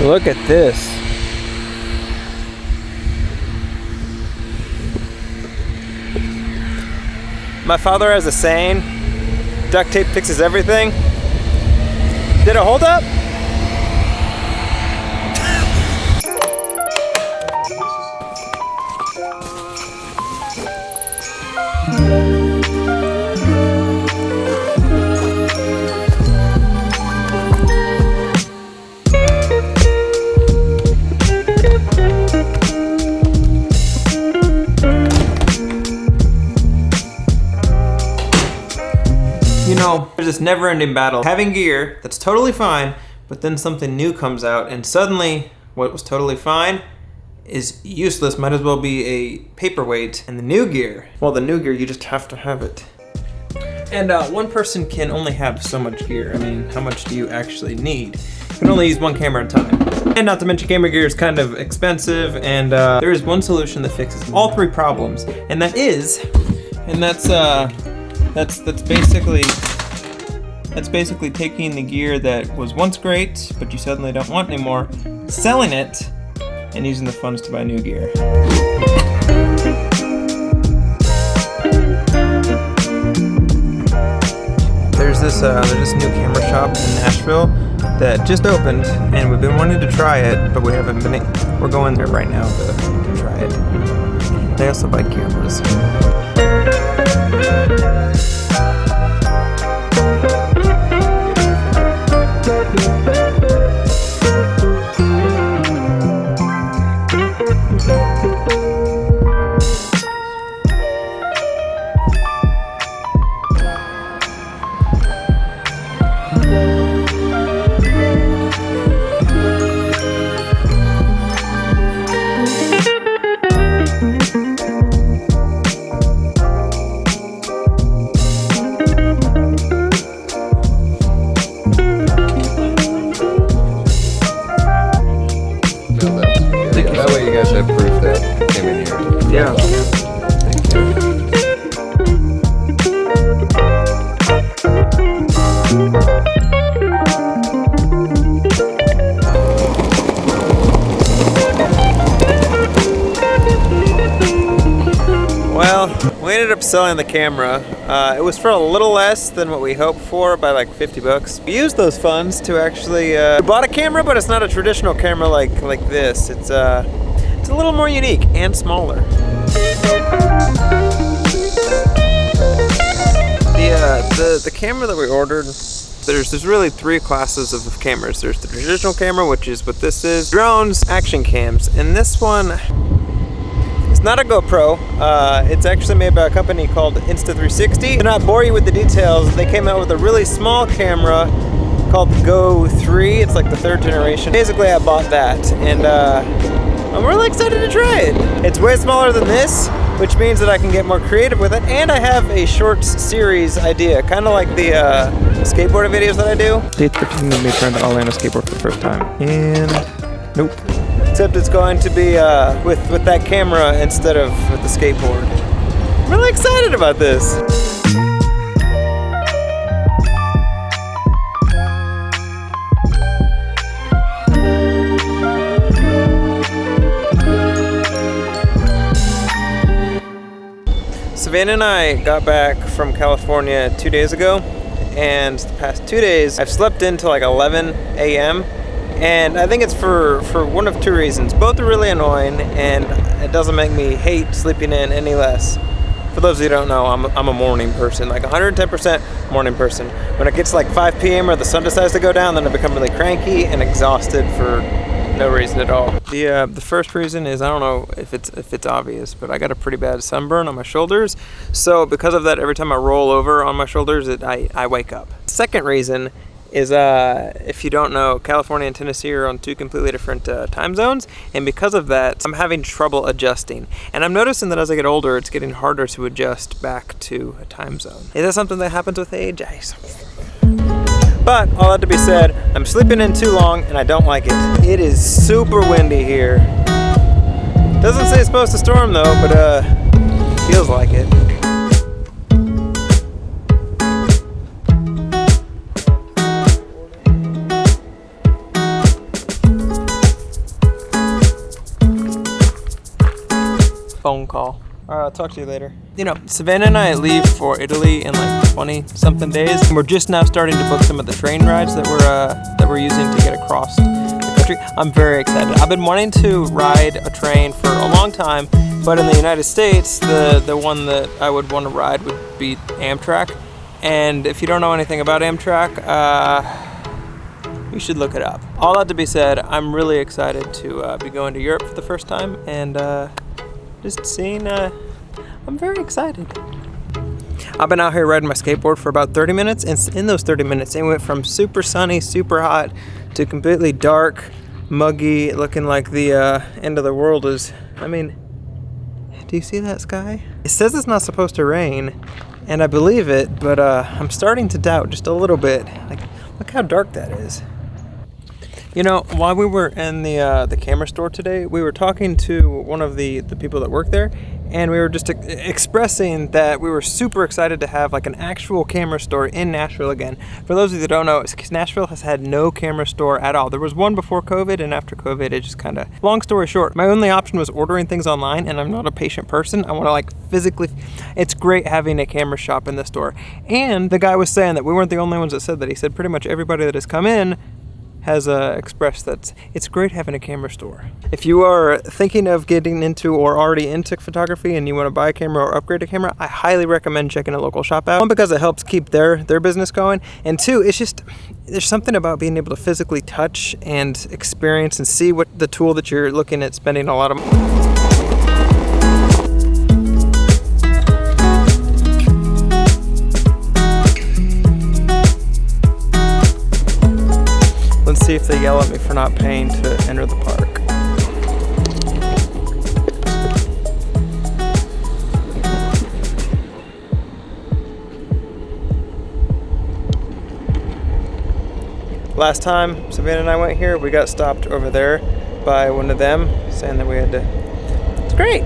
Look at this. My father has a saying, duct tape fixes everything. Did it hold up? You know, there's this never-ending battle. Having gear that's totally fine, but then something new comes out, and suddenly what was totally fine is useless, might as well be a paperweight. And the new gear, well, the new gear, you just have to have it. And one person can only have so much gear. I mean, how much do you actually need? You can only use one camera at a time. And not to mention, camera gear is kind of expensive, and there is one solution that fixes all three problems, and that's basically taking the gear that was once great, but you suddenly don't want anymore, selling it, and using the funds to buy new gear. There's this new camera shop in Nashville that just opened, and we've been wanting to try it, but we haven't been. We're going there right now to try it. They also buy cameras. That way you guys have proof that it came in here. Yeah. Thank you. Well, we ended up selling the camera. It was for a little less than what we hoped for, by like 50 bucks. We used those funds to actually we bought a camera, but it's not a traditional camera like this. It's a little more unique and smaller. The camera that we ordered, there's really three classes of cameras. There's the traditional camera, which is what this is, drones, action cams, and this one, it's not a GoPro. It's actually made by a company called Insta360. To not bore you with the details, they came out with a really small camera called the Go 3. It's like the third generation. Basically, I bought that, and I'm really excited to try it. It's way smaller than this, which means that I can get more creative with it, and I have a shorts series idea, kind of like the skateboarding videos that I do. Day 13 of me trying to all-in a skateboard for the first time, and nope. Except it's going to be with that camera instead of with the skateboard. I'm really excited about this. Savannah and I got back from California 2 days ago, and the past 2 days I've slept in till like 11 a.m. and I think it's for one of two reasons. Both are really annoying, and it doesn't make me hate sleeping in any less. For those of you who don't know, I'm a morning person, like 110% morning person. When it gets like 5 p.m. or the sun decides to go down, then I become really cranky and exhausted for no reason at all. The first reason is, I don't know if it's obvious, but I got a pretty bad sunburn on my shoulders. So because of that, every time I roll over on my shoulders, I wake up. Second reason is, if you don't know, California and Tennessee are on two completely different time zones, and because of that, I'm having trouble adjusting. And I'm noticing that as I get older, it's getting harder to adjust back to a time zone. Is that something that happens with age? But all that to be said, I'm sleeping in too long and I don't like it. It is super windy here. Doesn't say it's supposed to storm though, but feels like it. phone call. All right, I'll talk to you later. You know, Savannah and I leave for Italy in like 20-something days. And we're just now starting to book some of the train rides that we're using to get across the country. I'm very excited. I've been wanting to ride a train for a long time, but in the United States, the one that I would want to ride would be Amtrak. And if you don't know anything about Amtrak, you should look it up. All that to be said, I'm really excited to be going to Europe for the first time, and just seeing, I'm very excited. I've been out here riding my skateboard for about 30 minutes, and in those 30 minutes, it went from super sunny, super hot, to completely dark, muggy, looking like the end of the world is, I mean, do you see that sky? It says it's not supposed to rain, and I believe it, but I'm starting to doubt just a little bit. Like, look how dark that is. You know, while we were in the camera store today, we were talking to one of the people that work there, and we were just expressing that we were super excited to have like an actual camera store in Nashville again. For those of you that don't know, Nashville has had no camera store at all. There was one before COVID, and after COVID, it just kind of, long story short, my only option was ordering things online, and I'm not a patient person. I want to like physically, it's great having a camera shop in the store. And the guy was saying that we weren't the only ones that said that. He said pretty much everybody that has come in has expressed that it's great having a camera store. If you are thinking of getting into or already into photography and you want to buy a camera or upgrade a camera, I highly recommend checking a local shop out. One, because it helps keep their business going, and two, it's just, there's something about being able to physically touch and experience and see what the tool that you're looking at spending a lot of money. Let's see if they yell at me for not paying to enter the park. Last time Savannah and I went here, we got stopped over there by one of them saying that we had to, it's great.